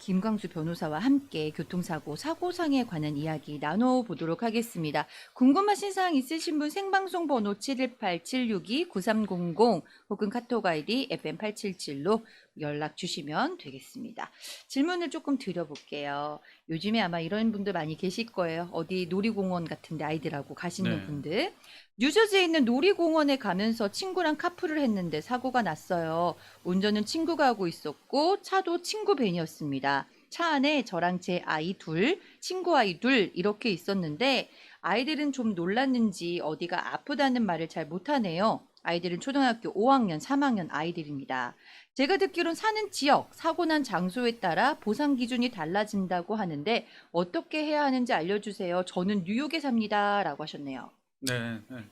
김광수 변호사와 함께 교통사고, 사고상에 관한 이야기 나눠보도록 하겠습니다. 궁금하신 사항 있으신 분 생방송 번호 718-762-9300 혹은 카톡 아이디 FM877로 연락 주시면 되겠습니다. 질문을 조금 드려볼게요. 요즘에 아마 이런 분들 많이 계실 거예요. 어디 놀이공원 같은데 아이들하고 가시는 네. 분들. 뉴저지에 있는 놀이공원에 가면서 친구랑 카풀을 했는데 사고가 났어요. 운전은 친구가 하고 있었고 차도 친구 벤이었습니다. 차 안에 저랑 제 아이 둘, 친구 아이 둘 이렇게 있었는데 아이들은 좀 놀랐는지 어디가 아프다는 말을 잘 못하네요. 아이들은 초등학교 5학년, 3학년 아이들입니다. 제가 듣기론 사는 지역, 사고 난 장소에 따라 보상 기준이 달라진다고 하는데 어떻게 해야 하는지 알려주세요. 저는 뉴욕에 삽니다. 라고 하셨네요. 네. 네.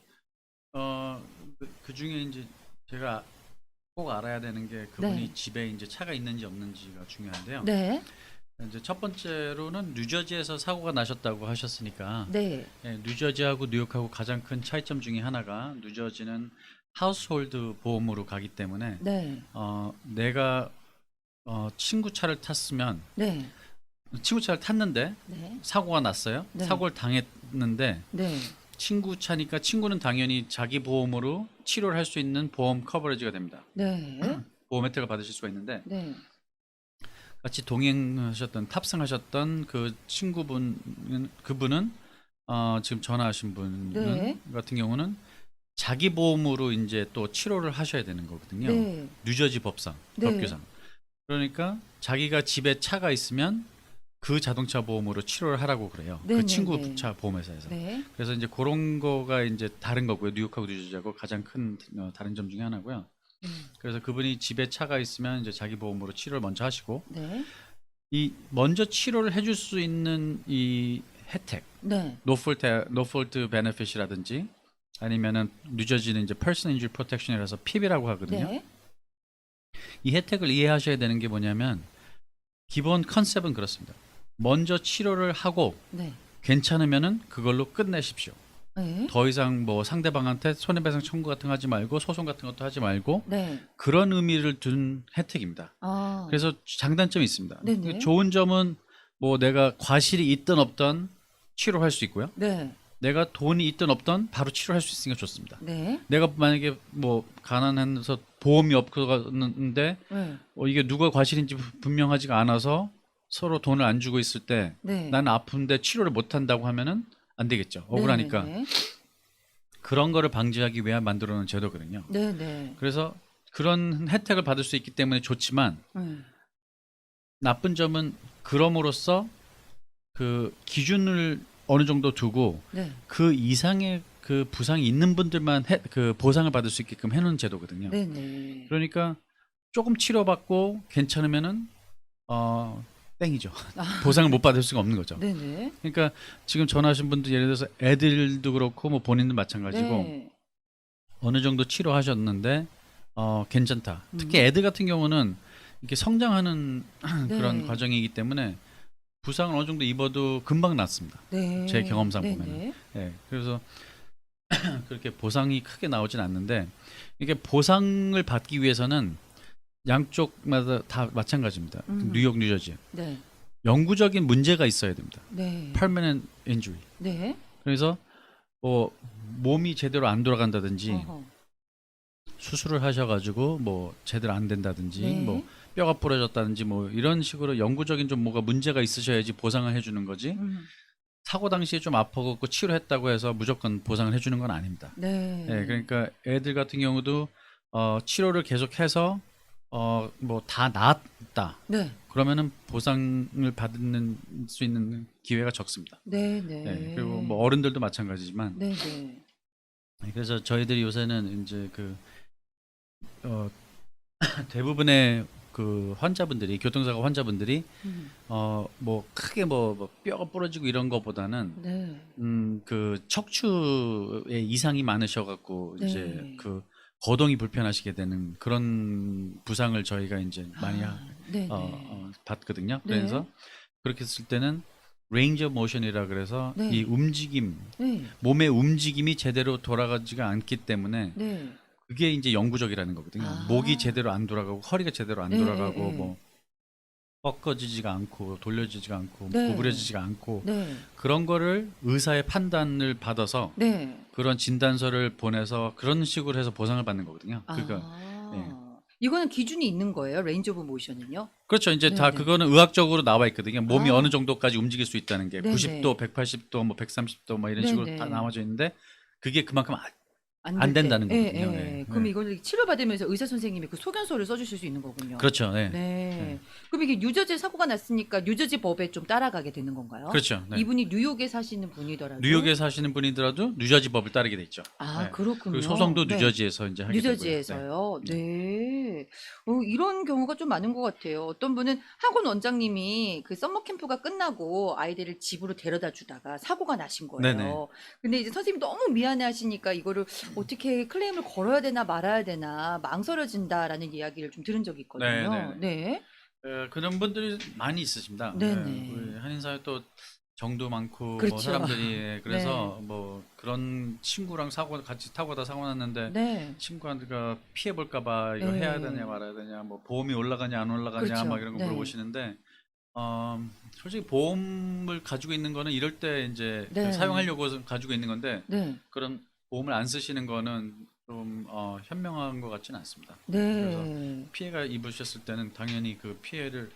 그 중에 이제 제가 꼭 알아야 되는 게 그분이 네. 집에 이제 차가 있는지 없는지가 중요한데요. 네. 이제 첫 번째로는 뉴저지에서 사고가 나셨다고 하셨으니까, 네. 뉴저지하고 뉴욕하고 가장 큰 차이점 중에 하나가 뉴저지는 하우스홀드 보험으로 가기 때문에 네. 내가 친구 차를 탔으면 네. 친구 차를 탔는데 네. 사고가 났어요. 네. 사고를 당했는데 네. 친구 차니까 친구는 당연히 자기 보험으로 치료를 할 수 있는 보험 커버리지가 됩니다. 네. 보험 혜택을 받으실 수가 있는데 네. 같이 동행하셨던 탑승하셨던 그 친구분 그분은 지금 전화하신 분 네. 같은 경우는 자기 보험으로 이제 또 치료를 하셔야 되는 거거든요. 네. 뉴저지 법상 네. 법규상. 그러니까 자기가 집에 차가 있으면 그 자동차 보험으로 치료를 하라고 그래요. 네, 그 네, 친구 네. 차 보험회사에서. 네. 그래서 이제 그런 거가 이제 다른 거고요. 뉴욕하고 뉴저지하고 가장 큰 다른 점 중에 하나고요. 그래서 그분이 집에 차가 있으면 이제 자기 보험으로 치료를 먼저 하시고 네. 이 먼저 치료를 해줄 수 있는 이 혜택, 네. no fault benefit이라든지 아니면은 뉴저지는 이제 person injury protection이라서 PIP이라고 하거든요. 네. 이 혜택을 이해하셔야 되는 게 뭐냐면 기본 컨셉은 그렇습니다. 먼저 치료를 하고 네. 괜찮으면은 그걸로 끝내십시오. 네. 더 이상 뭐 상대방한테 손해배상 청구 같은 거 하지 말고 소송 같은 것도 하지 말고 네. 그런 의미를 둔 혜택입니다. 아. 그래서 장단점이 있습니다. 네네. 좋은 점은 뭐 내가 과실이 있든 없든 치료할 수 있고요. 네. 내가 돈이 있든 없든 바로 치료할 수 있으니까 좋습니다. 네. 내가 만약에 뭐 가난해서 보험이 없었는데 네. 이게 누가 과실인지 분명하지가 않아서 서로 돈을 안 주고 있을 때 네. 나는 아픈데 치료를 못 한다고 하면은 안 되겠죠. 억울하니까. 네네네. 그런 거를 방지하기 위해 만들어 놓은 제도거든요. 네네. 그래서 그런 혜택을 받을 수 있기 때문에 좋지만 나쁜 점은 그럼으로써 그 기준을 어느 정도 두고 네. 그 이상의 그 부상이 있는 분들만 그 보상을 받을 수 있게끔 해놓은 제도거든요. 네네. 그러니까 조금 치료받고 괜찮으면은 땡이죠. 보상을 못 받을 수가 없는 거죠. 네네. 그러니까 지금 전화하신 분들 예를 들어서 애들도 그렇고 뭐 본인도 마찬가지고 네. 어느 정도 치료하셨는데 괜찮다. 특히 애들 같은 경우는 이렇게 성장하는 그런 네. 과정이기 때문에 부상을 어느 정도 입어도 금방 낫습니다. 네. 제 경험상 네네. 보면은. 예, 그래서 그렇게 보상이 크게 나오진 않는데 이게 보상을 받기 위해서는 양쪽마다 다 마찬가지입니다. 뉴욕, 뉴저지. 네. 영구적인 문제가 있어야 됩니다. 네. permanent injury. 네. 그래서 뭐 몸이 제대로 안 돌아간다든지 어허. 수술을 하셔가지고 뭐 제대로 안 된다든지 네. 뭐 뼈가 부러졌다든지 뭐 이런 식으로 영구적인 좀 뭐가 문제가 있으셔야지 보상을 해주는 거지. 사고 당시에 좀 아파갖고 치료했다고 해서 무조건 보상을 해주는 건 아닙니다. 네. 예, 그러니까 애들 같은 경우도 치료를 계속해서 뭐 다 나았다. 네. 그러면은 보상을 받는 수 있는 기회가 적습니다. 네네. 예, 그리고 뭐 어른들도 마찬가지지만. 네네. 그래서 저희들이 요새는 이제 그 대부분의 그 환자분들이 교통사고 환자분들이 뭐 크게 뭐 뼈가 부러지고 이런 거보다는 네. 그 척추에 이상이 많으셔갖고 네. 이제 그 거동이 불편하시게 되는 그런 부상을 저희가 이제 많이 네네. 봤거든요. 네. 그래서 그렇게 했을 때는 range of motion이라 그래서 네. 이 움직임, 네. 몸의 움직임이 제대로 돌아가지가 않기 때문에 네. 그게 이제 영구적이라는 거거든요. 아. 목이 제대로 안 돌아가고 허리가 제대로 안 네, 돌아가고 네, 뭐 꺾어지지가 않고 돌려지지가 않고 네. 구부려지지가 않고 네. 그런 거를 의사의 판단을 받아서 네. 그런 진단서를 보내서 그런 식으로 해서 보상을 받는 거거든요. 그러니까 예. 이거는 기준이 있는 거예요? 레인지 오브 모션은요? 그렇죠. 이제 다 네네. 그거는 의학적으로 나와 있거든요. 몸이 아. 어느 정도까지 움직일 수 있다는 게 네네. 90도, 180도, 뭐 130도 뭐 이런 식으로 다 네네. 나와져 있는데 그게 그만큼 안 안 될 때. 된다는 예, 거거든요. 예. 예. 그럼 예. 이거를 치료받으면서 의사 선생님이 그 소견서를 써주실 수 있는 거군요. 그렇죠. 네. 네. 그럼 이게 뉴저지 사고가 났으니까 뉴저지 법에 좀 따라가게 되는 건가요? 그렇죠. 네. 이분이 뉴욕에 사시는 분이더라도. 뉴욕에 사시는 분이더라도 뉴저지 법을 따르게 돼 있죠. 아, 네. 그렇군요. 그리고 소송도 네. 뉴저지에서 이제 하게 뉴저지에서요. 네. 이런 경우가 좀 많은 것 같아요. 어떤 분은 학원 원장님이 그 썸머 캠프가 끝나고 아이들을 집으로 데려다 주다가 사고가 나신 거예요. 네네. 근데 이제 선생님이 너무 미안해 하시니까 이거를 어떻게 클레임을 걸어야 되나 말아야 되나 망설여진다라는 이야기를 좀 들은 적이 있거든요. 네네. 네. 그런 분들이 많이 있으십니다. 네네. 우리 한인사회 또 정도 많고 뭐 그렇죠. 사람들이 그래서 뭐 그런 친구랑 같이 타고 가다 사고 났는데 네. 친구가 피해 볼까봐 이거 네. 해야 되냐 말아야 되냐 뭐 보험이 올라가냐 안 올라가냐 그렇죠. 막 이런 거 네. 물어보시는데 솔직히 보험을 가지고 있는 거는 이럴 때 이제 네. 사용하려고 가지고 있는 건데 네. 그런 보험을 안 쓰시는 거는 좀 현명한 것 같지는 않습니다. 네. 피해가 입으셨을 때는 당연히 그 피해를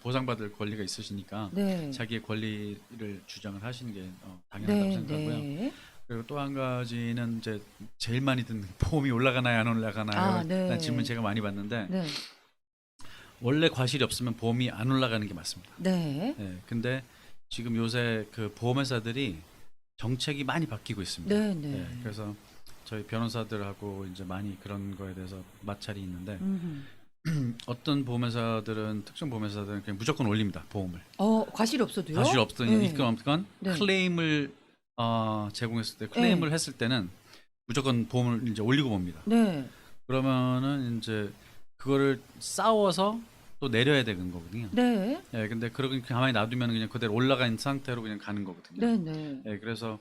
보상받을 권리가 있으시니까 네. 자기의 권리를 주장을 하시는 게 당연하다고 네. 생각하고요. 네. 그리고 또 한 가지는 이제 제일 많이 듣는 보험이 올라가나요 안 올라가나요? 아, 네. 라는 질문 제가 많이 받는데 네. 원래 과실이 없으면 보험이 안 올라가는 게 맞습니다. 네. 네, 근데 지금 요새 그 보험회사들이 정책이 많이 바뀌고 있습니다. 네. 네. 그래서 저희 변호사들하고 이제 많이 그런 거에 대해서 마찰이 있는데 어떤 보험회사들은 특정 보험회사들은 그냥 무조건 올립니다 보험을. 과실이 없어도요? 과실 없던 네. 있건 없건 네. 클레임을 제공했을 때 클레임을 했을 때는 무조건 보험을 이제 올리고 봅니다. 네. 그러면은 이제 그거를 싸워서 또 내려야 되는 거거든요. 네. 예, 근데 그렇게 가만히 놔두면 그냥 그대로 올라가 있는 상태로 그냥 가는 거거든요. 네. 네. 예, 그래서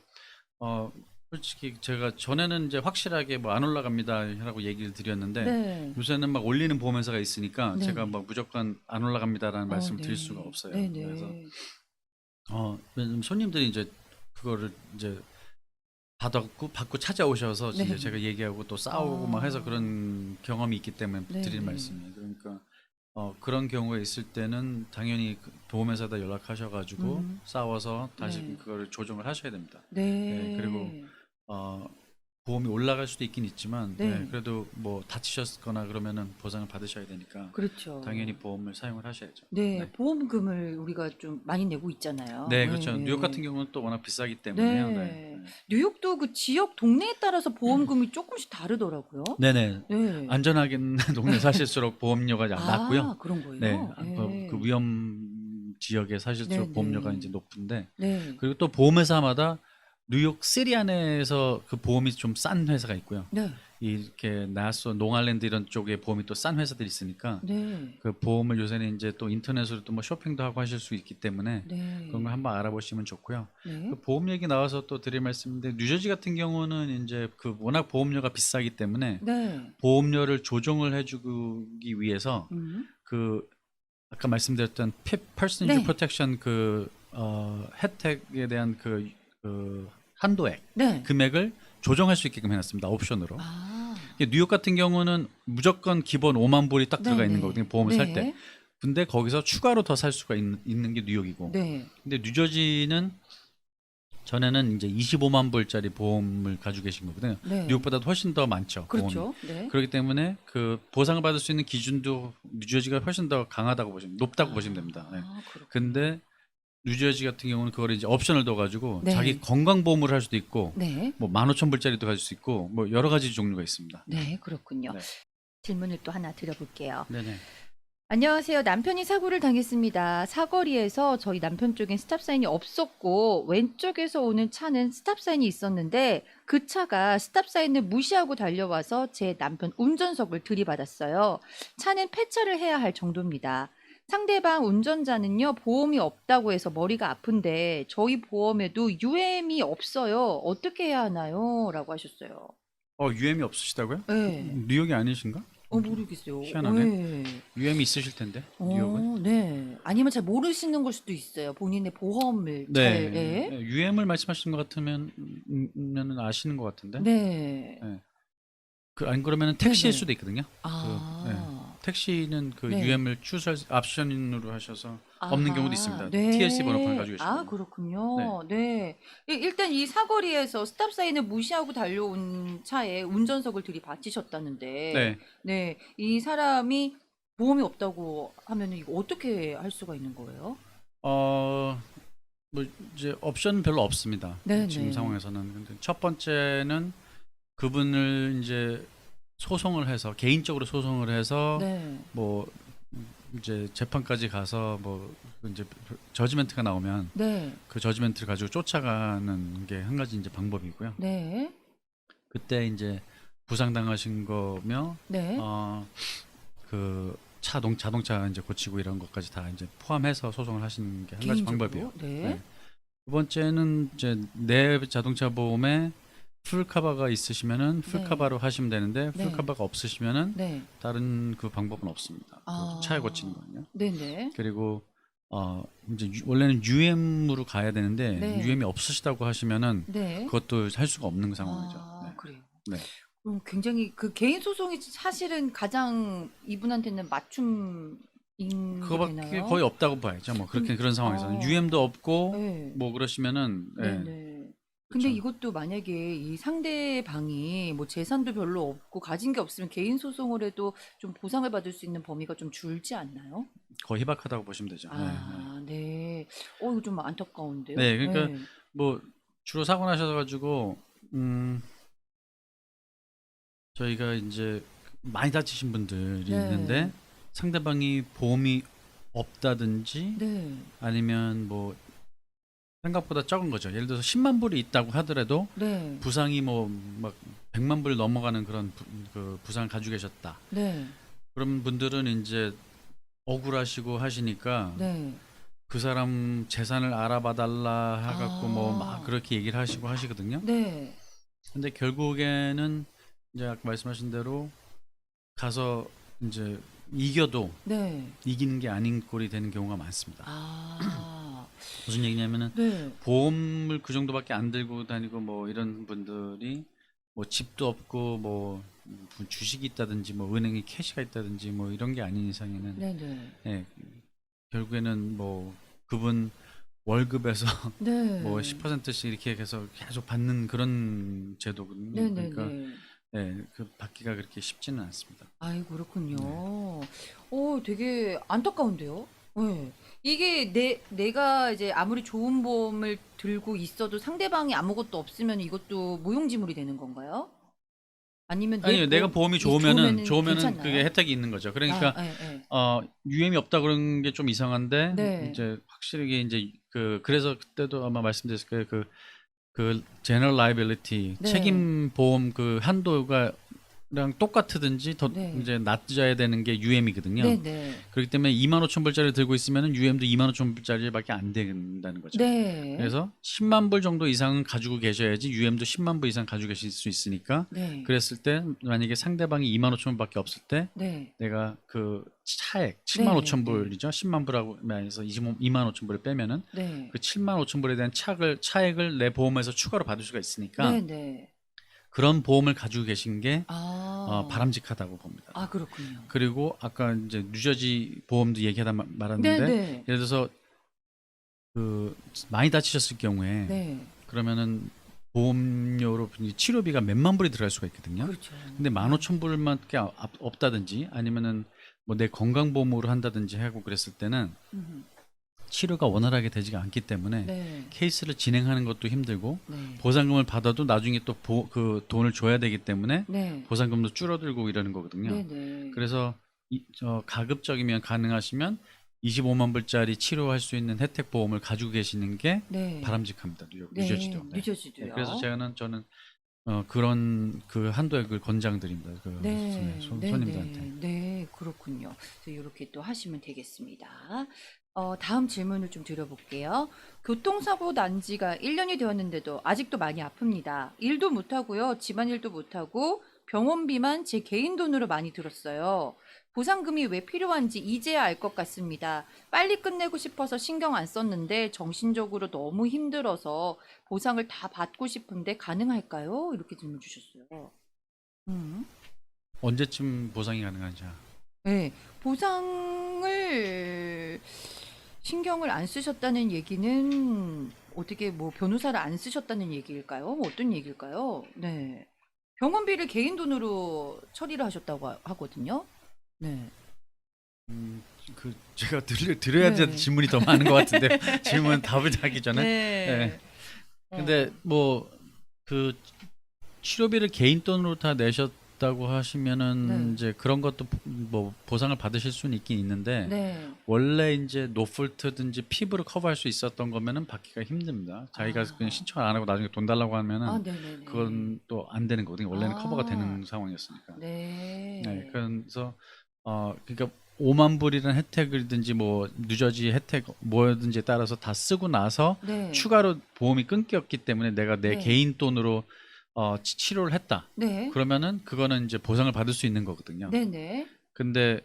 솔직히 제가 전에는 이제 확실하게 뭐 안 올라갑니다라고 얘기를 드렸는데 네. 요새는 막 올리는 보험회사가 있으니까 네. 제가 뭐 무조건 안 올라갑니다라는 말씀을 네. 드릴 수가 없어요. 네. 네. 그래서 왜냐면 손님들이 이제 그거를 이제 받고 찾아오셔서 네. 이제 제가 얘기하고 또 싸우고 막 해서 그런 경험이 있기 때문에 네. 드리는 네. 말씀이에요. 그러니까 그런 경우가 있을 때는 당연히 그 보험회사다 연락하셔가지고 싸워서 다시 네. 그거를 조정을 하셔야 됩니다. 네. 네, 그리고 보험이 올라갈 수도 있긴 있지만 네. 그래도 뭐 다치셨거나 그러면은 보상을 받으셔야 되니까 그렇죠. 당연히 보험을 사용을 하셔야죠. 네. 네. 보험금을 우리가 좀 많이 내고 있잖아요. 네, 그렇죠. 네. 뉴욕 같은 경우는 또 워낙 비싸기 때문에요. 네. 뉴욕도 그 지역 동네에 따라서 보험금이 조금씩 다르더라고요. 네네. 네. 안전하게 동네 사실수록 보험료가 낮고요. 그런 거예요? 네, 그 위험 지역에 사실수록 네, 보험료가 네. 이제 높은데 네. 그리고 또 보험회사마다 뉴욕 시리 안에서 그 보험이 좀 싼 회사가 있고요. 네. 이렇게 나소, 농알랜드 이런 쪽에 보험이 또 싼 회사들이 있으니까 네. 그 보험을 요새는 이제 또 인터넷으로 또 뭐 쇼핑도 하고 하실 수 있기 때문에 네. 그런 거 한번 알아보시면 좋고요. 네. 그 보험 얘기 나와서 또 드릴 말씀인데 뉴저지 같은 경우는 이제 그 워낙 보험료가 비싸기 때문에 네. 보험료를 조정을 해주기 위해서 그 아까 말씀드렸던 Person Injury 네. Protection 그 혜택에 대한 그 한도액 네. 금액을 조정할 수 있게끔 해놨습니다. 옵션으로. 아. 뉴욕 같은 경우는 무조건 기본 5만 불이 딱 들어가 있는 거거든요. 보험을 살 때. 근데 거기서 추가로 더 살 수가 있는 게 뉴욕이고. 네. 근데 뉴저지는 전에는 이제 25만 불짜리 보험을 가지고 계신 거거든요. 네. 뉴욕보다도 훨씬 더 많죠. 그렇죠. 보험이. 네. 그렇기 때문에 그 보상을 받을 수 있는 기준도 뉴저지가 훨씬 더 강하다고 높다고 보시면 됩니다. 네. 그렇군요. 근데 뉴저지 같은 경우는 그걸 이제 옵션을 둬가지고 네. 자기 건강 보험을 할 수도 있고, 네. 뭐 15,000불짜리도 가질 수 있고, 뭐 여러 가지 종류가 있습니다. 네, 그렇군요. 네. 질문을 또 하나 드려볼게요. 네네. 안녕하세요. 남편이 사고를 당했습니다. 사거리에서 저희 남편 쪽엔 스탑사인이 없었고 왼쪽에서 오는 차는 스탑사인이 있었는데 그 차가 스탑사인을 무시하고 달려와서 제 남편 운전석을 들이받았어요. 차는 폐차를 해야 할 정도입니다. 상대방 운전자는요, 보험이 없다고 해서 머리가 아픈데 저희 보험에도 UM이 없어요. 어떻게 해야 하나요? 라고 하셨어요. UM이 없으시다고요? 네. 뉴욕이 아니신가? 모르겠어요. 희한하네. 네. UM이 있으실 텐데 뉴욕은. 네. 아니면 잘 모르시는 걸 수도 있어요. 본인의 보험을 잘, 네, 예. UM을 말씀하시는 것 같으면 아시는 것 같은데. 네. 네. 안 그러면 택시일 네네. 수도 있거든요. 택시는 그 네. UM을 추수할 옵션으로 하셔서 없는 경우도 있습니다. 아하, TLC 번호판 네. 가지고 계시면. 네. 그렇군요. 네. 일단 이 사거리에서 스탑 사인을 무시하고 달려온 차에 운전석을 들이받치셨다는데, 네. 네. 이 사람이 보험이 없다고 하면 이거 어떻게 할 수가 있는 거예요? 뭐 이제 옵션 별로 없습니다. 네네. 지금 상황에서는. 근데 첫 번째는 그분을 이제 소송을 해서 개인적으로 소송을 해서 네. 뭐 이제 재판까지 가서 뭐 이제 저지멘트가 나오면 네. 그 저지멘트를 가지고 쫓아가는 게 한 가지 이제 방법이고요. 네. 그때 이제 부상당하신 거며 네. 그 자동차 이제 고치고 이런 것까지 다 이제 포함해서 소송을 하시는 게 한 가지 방법이에요. 개인적으로? 네. 네. 두 번째는 이제 내 자동차 보험에 풀 커버가 있으시면은 풀 네. 커버로 하시면 되는데 풀 네. 커버가 없으시면은 네. 다른 그 방법은 없습니다. 그 차에 고치는 거는요. 네네. 그리고 이제 원래는 UM으로 가야 되는데 네. UM이 없으시다고 하시면은 네. 그것도 할 수가 없는 상황이죠. 네. 그래요. 네. 굉장히 그 개인 소송이 사실은 가장 이분한테는 맞춤인 게 그거밖에 되나요? 거의 없다고 봐야죠. 뭐 그렇게 그런 상황에서는 아. UM도 없고 네. 뭐 그러시면은 네네. 근데 그렇죠. 이것도 만약에 이 상대방이 뭐 재산도 별로 없고 가진 게 없으면 개인 소송을 해도 좀 보상을 받을 수 있는 범위가 좀 줄지 않나요? 거의 희박하다고 보시면 되죠. 네. 이거 좀 안타까운데요. 네, 그러니까 네. 뭐 주로 사고 나셔가지고 저희가 이제 많이 다치신 분들이 네. 있는데 상대방이 보험이 없다든지 네. 아니면 뭐 생각보다 적은 거죠. 예를 들어서 10만 불이 있다고 하더라도 네. 부상이 뭐 막 100만 불 넘어가는 그런 그 부상을 가지고 계셨다. 네. 그런 분들은 이제 억울하시고 하시니까 네. 그 사람 재산을 알아봐 달라 해갖고 뭐 막 아. 그렇게 얘기를 하시고 하시거든요. 네. 근데 결국에는 이제 아까 말씀하신 대로 가서 이제 이겨도 네. 이기는 게 아닌 꼴이 되는 경우가 많습니다. 무슨 얘기냐면은 네. 보험을 그 정도밖에 안 들고 다니고 뭐 이런 분들이 뭐 집도 없고 뭐 주식이 있다든지 뭐 은행에 캐시가 있다든지 뭐 이런 게 아닌 이상에는 네네. 예, 결국에는 뭐 그분 월급에서 네. 뭐 10%씩 이렇게 해서 계속 받는 그런 제도거든요. 그러니까 네네네. 예, 그 받기가 그렇게 쉽지는 않습니다. 아이, 그렇군요. 네. 되게 안타까운데요. 네. 이게 내가 이제 아무리 좋은 보험을 들고 있어도 상대방이 아무것도 없으면 이것도 무용지물이 되는 건가요? 아니면 아니요, 내가 보험이 좋으면은 괜찮나요? 그게 혜택이 있는 거죠. 그러니까 예, 예. UM이 없다 그런 게 좀 이상한데 네. 이제 확실히 이제 그래서 그때도 아마 말씀드렸을 거예요. 그 general liability 네. 책임 보험 그 한도가 랑 똑같든지 더 네. 이제 낮아야 되는 게 UM이거든요. 네네. 그렇기 때문에 25,000불짜리 들고 있으면은 UM도 25,000불짜리밖에 안 된다는 거죠. 네. 그래서 10만 불 정도 이상은 가지고 계셔야지 UM도 10만 불 이상 가지고 계실 수 있으니까 네. 그랬을 때 만약에 상대방이 25,000불밖에 없을 때 네. 내가 그 차액 네. 75,000불이죠. 10만 불하고 해서 25,000불을 빼면은 네. 그 75,000불에 대한 차액을 내 보험에서 추가로 받을 수가 있으니까 네네. 그런 보험을 가지고 계신 게 바람직하다고 봅니다. 그렇군요. 그리고 아까 이제 뉴저지 보험도 얘기하다 말았는데 네네. 예를 들어서 그 많이 다치셨을 경우에 네. 그러면은 보험료로 치료비가 몇만 불이 들어갈 수가 있거든요. 그렇죠. 근데 15,000불밖에 없다든지 아니면은 뭐 내 건강보험으로 한다든지 하고 그랬을 때는 치료가 원활하게 되지가 않기 때문에 네. 케이스를 진행하는 것도 힘들고 네. 보상금을 받아도 나중에 또 그 돈을 줘야 되기 때문에 네. 보상금도 줄어들고 이러는 거거든요. 네네. 그래서 가급적이면 가능하시면 25만 불짜리 치료할 수 있는 혜택 보험을 가지고 계시는 게 네. 바람직합니다. 네. 뉴저지도. 네. 뉴저지도요. 네, 그래서 저는 그런 그 한도액을 권장드립니다. 네. 손님들한테. 네, 그렇군요. 그래서 이렇게 또 하시면 되겠습니다. 다음 질문을 좀 드려볼게요. 교통사고 난 지가 1년이 되었는데도 아직도 많이 아픕니다. 일도 못하고요. 집안일도 못하고 병원비만 제 개인 돈으로 많이 들었어요. 보상금이 왜 필요한지 이제야 알 것 같습니다. 빨리 끝내고 싶어서 신경 안 썼는데 정신적으로 너무 힘들어서 보상을 다 받고 싶은데 가능할까요? 이렇게 질문 주셨어요. 음. 언제쯤 보상이 가능한지. 네, 보상을 신경을 안 쓰셨다는 얘기는 어떻게 뭐 변호사를 안 쓰셨다는 얘기일까요? 뭐 어떤 얘기일까요? 네. 병원비를 개인 돈으로 처리를 하셨다고 하거든요. 네. 그 제가 드려야 될 네. 질문이 더 많은 것 같은데 질문 답을 하기 전에. 네. 근데 뭐 그 치료비를 개인 돈으로 다 내셨다고 하시면은 네. 이제 그런 것도 뭐 보상을 받으실 수는 있긴 있는데 네. 원래 이제 노폴트든지 피부를 커버할 수 있었던 거면은 받기가 힘듭니다. 자기가 아. 그냥 신청을 안 하고 나중에 돈 달라고 하면은 네네네. 그건 또 안 되는 거거든요. 원래는 커버가 아. 되는 상황이었으니까. 네. 네, 그래서 그러니까 5만 불이라는 혜택이든지 뭐 뉴저지 혜택 뭐든지에 따라서 다 쓰고 나서 네. 추가로 보험이 끊겼기 때문에 내가 내 네. 개인 돈으로 치료를 했다. 네. 그러면은 그거는 이제 보상을 받을 수 있는 거거든요. 네네. 근데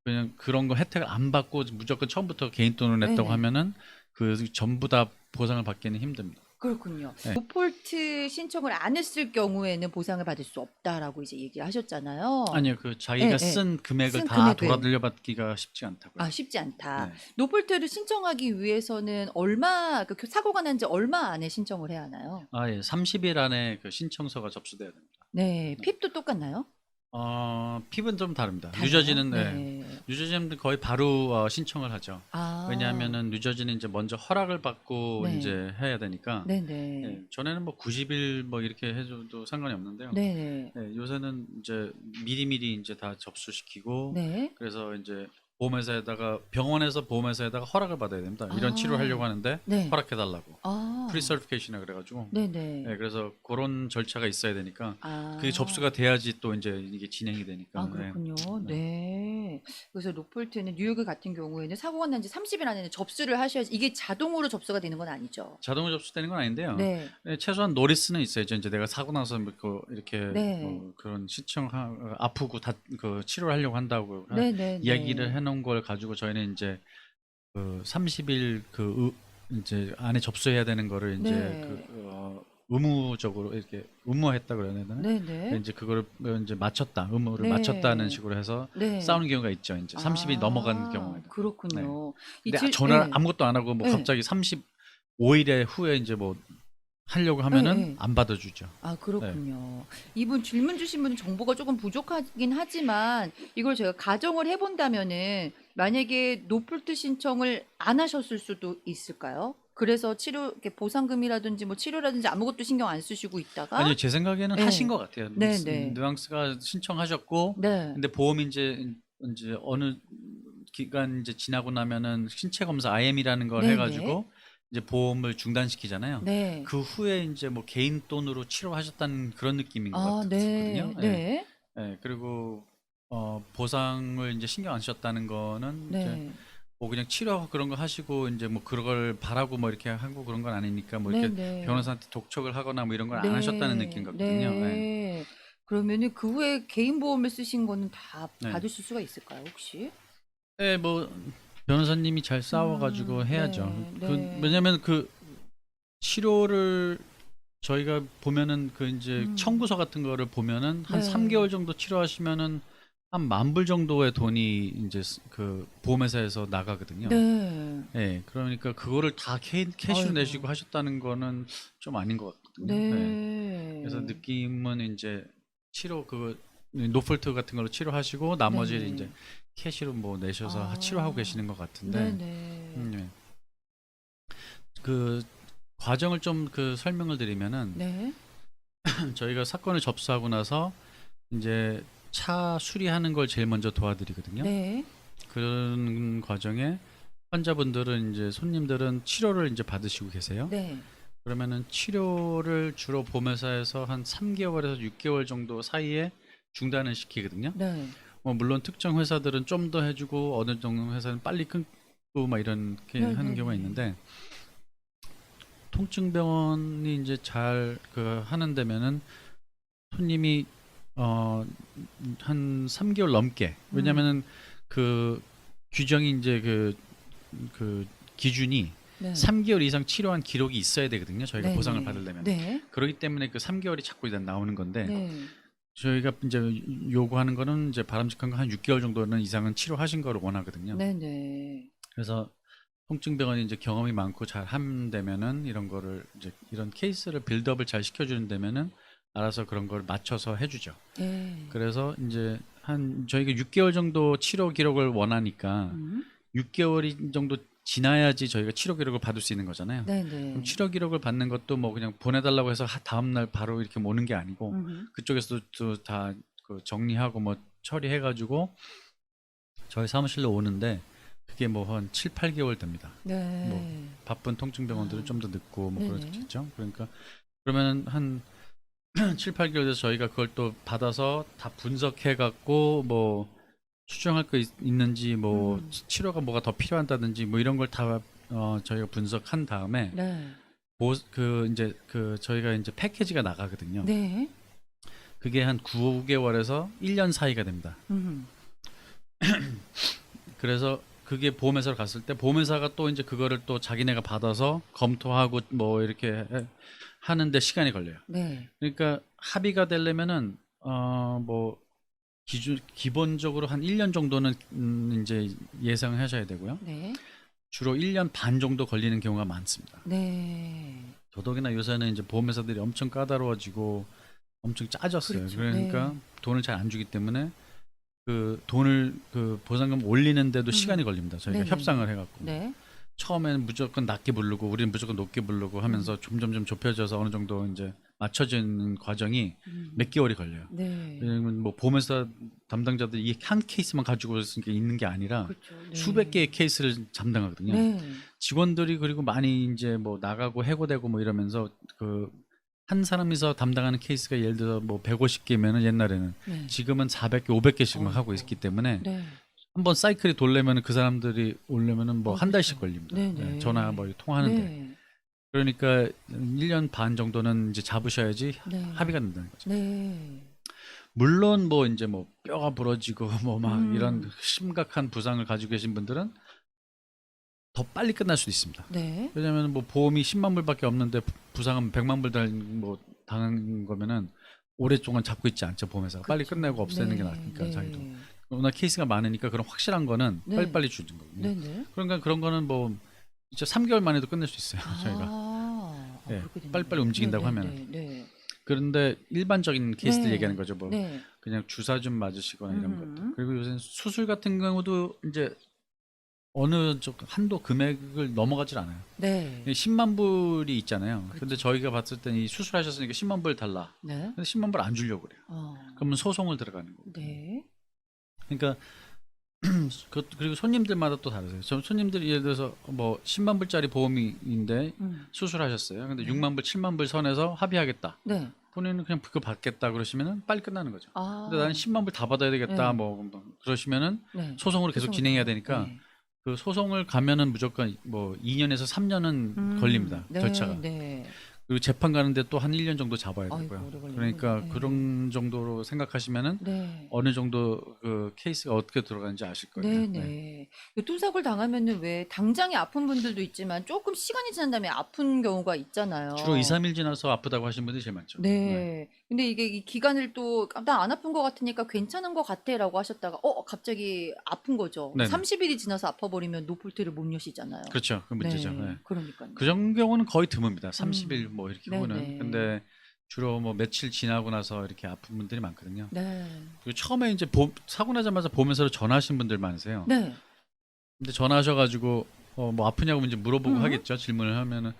그냥 그런 거 혜택을 안 받고 무조건 처음부터 개인 돈을 냈다고 네네. 하면은 그 전부 다 보상을 받기는 힘듭니다. 그렇군요. 네. 노폴트 신청을 안 했을 경우에는 보상을 받을 수 없다라고 이제 얘기를 하셨잖아요. 아니요, 그 자기가 예, 예. 쓴 금액을 쓴 다 금액을. 돌아들려 받기가 쉽지 않다고요. 쉽지 않다. 네. 노폴트를 신청하기 위해서는 그 사고가 난 지 얼마 안에 신청을 해야 하나요? 예. 30일 안에 그 신청서가 접수돼야 됩니다. 네, 핍도 똑같나요? 핍은 좀 다릅니다. 달라요? 뉴저지는 네. 뉴저지는 거의 바로 신청을 하죠. 아. 왜냐하면은 뉴저지는 이제 먼저 허락을 받고 네. 이제 해야 되니까. 네네. 예, 전에는 뭐 90일 뭐 이렇게 해줘도 상관이 없는데요. 네네. 예, 요새는 이제 미리미리 이제 다 접수시키고 네. 그래서 이제 보험회사에다가 병원에서 보험회사에다가 허락을 받아야 됩니다. 이런 치료를 하려고 하는데 네. 허락해달라고. 아. 프리서티피케이션이라 그래가지고. 네네. 예, 그래서 그런 절차가 있어야 되니까 아. 그게 접수가 돼야지 또 이제 이게 진행이 되니까. 그렇군요. 네. 네. 그래서 노폴트는 뉴욕 같은 경우에는 사고가 난 지 30일 안에는 접수를 하셔야지 이게 자동으로 접수가 되는 건 아니죠. 자동으로 접수되는 건 아닌데요. 네. 예, 최소한 노리스는 있어야죠. 이제 내가 사고 나서 뭐 이렇게 네. 뭐 그런 아프고 그 치료를 하려고 한다고 네네네. 이야기를 해놓은 걸 가지고 저희는 이제 그 30일 이제 안에 접수해야 되는 거를 이제 네. 의무적으로 이렇게 의무화했다 그래야 되나? 네네. 이제 그거를 이제 맞췄다, 의무를 네. 맞췄다는 식으로 해서 네. 싸우는 경우가 있죠. 이제 30일 넘어간 경우에는. 그렇군요. 근데 전화 네. 아무것도 안 하고 뭐 네. 갑자기 35일에 후에 이제 뭐 하려고 하면은 네. 안 받아주죠. 그렇군요. 이분 질문 주신 분은 정보가 조금 부족하긴 하지만 이걸 제가 가정을 해본다면은 만약에 노폴트 신청을 안 하셨을 수도 있을까요? 그래서 이렇게 보상금이라든지 뭐 치료라든지 아무것도 신경 안 쓰시고 있다가 아니요, 제 생각에는 네. 하신 것 같아요. 네, 네. 뉘앙스가 신청하셨고, 네. 근데 보험이 이제 어느 기간 이제 지나고 나면은 신체 검사 IM이라는 걸 네, 해가지고 이제 보험을 중단시키잖아요. 네. 그 후에 이제 뭐 개인 돈으로 치료하셨다는 그런 느낌인 것 네. 같거든요. 네. 그리고 보상을 이제 신경 안 쓰셨다는 거는 이제 네. 뭐 그냥 치료하고 그런 거 하시고 이제 뭐 그걸 바라고 뭐 이렇게 하고 그런 건 아니니까 뭐 이렇게 네. 변호사한테 독촉을 하거나 뭐 이런 걸 안 네. 하셨다는 느낌 같거든요. 네. 그러면은 그 후에 개인 보험을 쓰신 거는 다 네. 받으실 수가 있을까요, 혹시? 네, 뭐 변호사님이 잘 싸워가지고 해야죠. 네. 왜냐면 그 치료를 저희가 보면은 그 이제 청구서 같은 거를 보면은 한 네. 3개월 정도 치료하시면은 한 10,000불 정도의 돈이 이제 그 보험회사에서 나가거든요. 네. 네, 그러니까 그거를 다 캐시로 아이고. 내시고 하셨다는 거는 좀 아닌 것 같거든요. 네. 그래서 느낌은 이제 치료 노폴트 같은 걸로 치료하시고 나머지를 네. 이제 캐시로 뭐 내셔서 치료하고 계시는 것 같은데. 네네. 그 과정을 좀 그 설명을 드리면은 네. 저희가 사건을 접수하고 나서 이제 차 수리하는 걸 제일 먼저 도와드리거든요. 네. 그런 과정에 환자분들은 이제 손님들은 치료를 이제 받으시고 계세요. 네. 그러면은 치료를 주로 보험회사에서 한 3개월에서 6개월 정도 사이에 중단을 시키거든요. 네. 뭐 물론 특정 회사들은 좀 더 해주고 어느 정도 회사는 빨리 끊고 막 이렇게 네, 하는 네, 경우가 네. 있는데 통증병원이 이제 잘 하는 데면은 손님이 어, 한 3개월 넘게. 왜냐면은 그 규정이 이제 그 기준이 네. 3개월 이상 치료한 기록이 있어야 되거든요. 저희가 네, 보상을 네. 받으려면. 네. 그렇기 때문에 그 3개월이 자꾸 일단 나오는 건데 네. 저희가 이제 요구하는 거는 이제 바람직한 거 한 6개월 정도는 이상은 치료하신 거를 원하거든요. 네, 네. 그래서 통증병원이 이제 경험이 많고 잘 한다면은 이런 거를 이제 이런 케이스를 빌드업을 잘 시켜주는 데면은 알아서 그런 걸 맞춰서 해주죠. 네. 그래서 이제 한 저희가 6개월 정도 치료 기록을 원하니까 음. 6개월이 정도 지나야지 저희가 치료 기록을 받을 수 있는 거잖아요. 네, 그럼 네. 치료 기록을 받는 것도 뭐 그냥 보내달라고 해서 다음 날 바로 이렇게 오는 게 아니고 그쪽에서도 다 그 정리하고 뭐 처리해가지고 저희 사무실로 오는데 그게 뭐 한 7, 8개월 됩니다. 네. 뭐 바쁜 통증병원들은 좀 더 늦고 뭐 네네. 그렇겠죠. 그러니까 그러면 한 7, 8개월 돼서 저희가 그걸 또 받아서 다 분석해 갖고 뭐 수정할 거 있는지 뭐 치료가 뭐가 더 필요하다든지 뭐 이런 걸 다 저희가 분석한 다음에 네. 그 이제 그 저희가 이제 패키지가 나가거든요. 네. 그게 한 9개월에서 1년 사이가 됩니다. 그래서 그게 보험회사로 갔을 때 보험회사가 또 이제 그거를 또 자기네가 받아서 검토하고 뭐 이렇게 하는데 시간이 걸려요. 네. 그러니까 합의가 되려면은 뭐 기본적으로 한 1년 정도는 이제 예상을 하셔야 되고요. 네. 주로 1년 반 정도 걸리는 경우가 많습니다. 네. 더더욱이나 요새는 이제 보험회사들이 엄청 까다로워지고 엄청 짜졌어요. 그렇죠. 그러니까 네. 돈을 잘 안 주기 때문에 그 돈을 그 보상금 올리는데도 시간이 걸립니다. 저희가 네네. 협상을 해갖고 네. 처음에는 무조건 낮게 부르고 우리는 무조건 높게 부르고 하면서 점점점 좁혀져서 어느 정도 이제 맞춰지는 과정이 몇 개월이 걸려요. 네. 왜냐면 뭐 보험회사 담당자들이 이 한 케이스만 가지고 있는 게 아니라 그렇죠. 네. 수백 개의 케이스를 담당하거든요. 네. 직원들이 그리고 많이 이제 뭐 나가고 해고되고 뭐 이러면서 그 한 사람이서 담당하는 케이스가 예를 들어 뭐 150개면은 옛날에는 네. 지금은 400개, 500개씩 막 하고 있기 때문에 네. 한번 사이클이 돌려면은 그 사람들이 오려면은 뭐 한 달씩 그렇죠. 걸립니다. 네네. 네, 전화 뭐 통화하는데. 네. 그러니까 1년 반 정도는 이제 잡으셔야지 네. 합의가 된다는 거죠. 네. 물론 뭐 이제 뭐 뼈가 부러지고 뭐 막 음. 이런 심각한 부상을 가지고 계신 분들은 더 빨리 끝날 수도 있습니다. 네. 왜냐하면 뭐 보험이 10만 불밖에 없는데 부상은 100만 불 뭐 당한 거면은 오랫동안 잡고 있지 않죠. 보험회사가 빨리 그렇죠. 끝내고 없애는 게 네. 나으니까 네. 자기도. 워낙 케이스가 많으니까 그런 확실한 거는 네. 빨리빨리 주는 거거든요. 네네. 그러니까 그런 거는 뭐 진짜 3개월 만에도 끝낼 수 있어요. 저희가. 네, 그렇게 되네요. 빨리빨리 움직인다고 네, 하면은. 네. 네. 그런데 일반적인 케이스들 네. 얘기하는 거죠. 뭐 네. 그냥 주사 좀 맞으시거나 이런 것들. 음. 그리고 요새 수술 같은 경우도 이제 어느 한도 금액을 넘어가질 않아요. 네. 10만 불이 있잖아요. 그렇죠. 근데 저희가 봤을 때는 이 수술하셨으니까 10만 불 달라. 네. 근데 10만 불 안 주려고 그래요. 그러면 소송을 들어가는 거고. 네. 그러니까 그리고 손님들마다 또 다르세요. 손님들이 예를 들어서 뭐 10만 불짜리 보험인데 수술하셨어요. 근데 6만 불, 7만 불 선에서 합의하겠다. 네. 본인은 그냥 그거 받겠다 그러시면은 빨리 끝나는 거죠. 근데 나는 10만 불 다 받아야 되겠다. 네. 뭐 그러시면은 네. 소송으로 계속 진행해야 되니까 네. 그 소송을 가면은 무조건 뭐 2년에서 3년은 걸립니다. 네. 절차가. 네. 그리고 재판 가는데 또 한 1년 정도 잡아야 아이고, 되고요. 오래 걸리는군요. 그러니까 네. 그런 정도로 생각하시면은 네. 어느 정도 그 케이스가 어떻게 들어가는지 아실 거예요. 네네. 네. 교통사고를 당하면은 왜 당장에 아픈 분들도 있지만 조금 시간이 지난 다음에 아픈 경우가 있잖아요. 주로 2, 3일 지나서 아프다고 하시는 분들이 제일 많죠. 네. 근데 이게 이 기간을 또 나 안 아픈 것 같으니까 괜찮은 것 같아라고 하셨다가 갑자기 아픈 거죠. 네네. 30일이 지나서 아파버리면 노폴트를 못 여시잖아요. 그렇죠. 그 문제죠. 네. 네. 그러니까요. 그 정도 경우는 거의 드뭅니다. 30일 뭐 이렇게 네네. 후는. 근데 주로 뭐 며칠 지나고 나서 이렇게 아픈 분들이 많거든요. 네. 그리고 처음에 이제 사고 나자마자 보면서 전화하신 분들 많으세요. 네. 근데 전화하셔가지고 뭐 아프냐고 이제 물어보고 음. 하겠죠. 질문을 하면은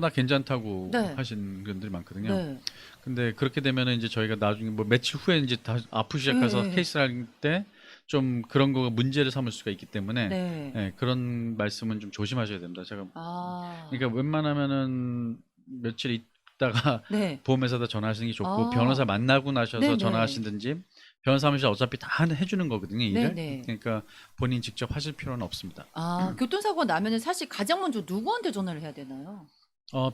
나 괜찮다고 네. 하시는 분들이 많거든요. 네. 근데 그렇게 되면은 이제 저희가 나중에 뭐 며칠 후에 이제 다 아프기 시작해서 네. 케이스를 할 때 좀 그런 거가 문제를 삼을 수가 있기 때문에 네. 예, 그런 말씀은 좀 조심하셔야 됩니다. 제가 아. 그러니까 웬만하면은 며칠 있다가 네. 보험회사다 전화하시는 게 좋고 아. 변호사 만나고 나셔서 네네. 전화하시든지 변호사 사무실 어차피 다 해주는 거거든요. 일을. 네네. 그러니까 본인 직접 하실 필요는 없습니다. 교통사고 나면은 사실 가장 먼저 누구한테 전화를 해야 되나요?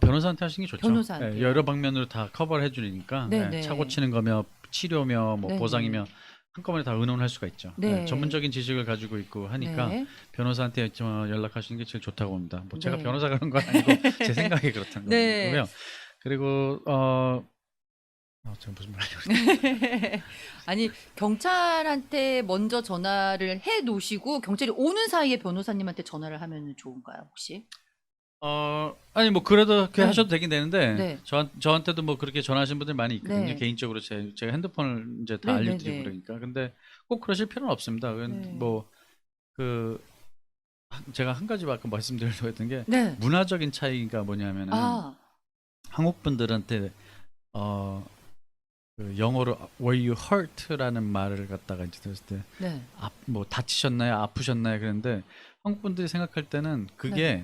변호사한테 하시는 게 좋죠. 변호사한테요? 예, 여러 방면으로 다 커버를 해주니까 네네. 차고 치는 거며 치료며 뭐 네. 보상이며 한꺼번에 다 의논할 수가 있죠. 네. 전문적인 지식을 가지고 있고 하니까 네. 변호사한테 연락하시는 게 제일 좋다고 봅니다. 뭐 제가 네. 변호사가 그런 건 아니고 제 생각이 그렇다는 네. 거고요. 그리고 제가 무슨 말 하려고 그랬지? 아니 경찰한테 먼저 전화를 해 놓으시고 경찰이 오는 사이에 변호사님한테 전화를 하면 좋은가요, 혹시? 아니 뭐 그래도 그렇게 네. 하셔도 되긴 되는데 네. 저한테도 뭐 그렇게 전화하신 분들 많이 있거든요. 네. 개인적으로 제가 핸드폰을 이제 다 네, 알려드리고 네, 네. 그러니까. 근데 꼭 그러실 필요는 없습니다. 네. 뭐그 제가 한 가지 아까 말씀드리려고 했던 게 네. 문화적인 차이가 뭐냐면은 아. 한국 분들한테 그 영어로 were you hurt라는 말을 갖다가 이제 들었을 때 네. 뭐 다치셨나요? 아프셨나요? 그런데 한국 분들이 생각할 때는 그게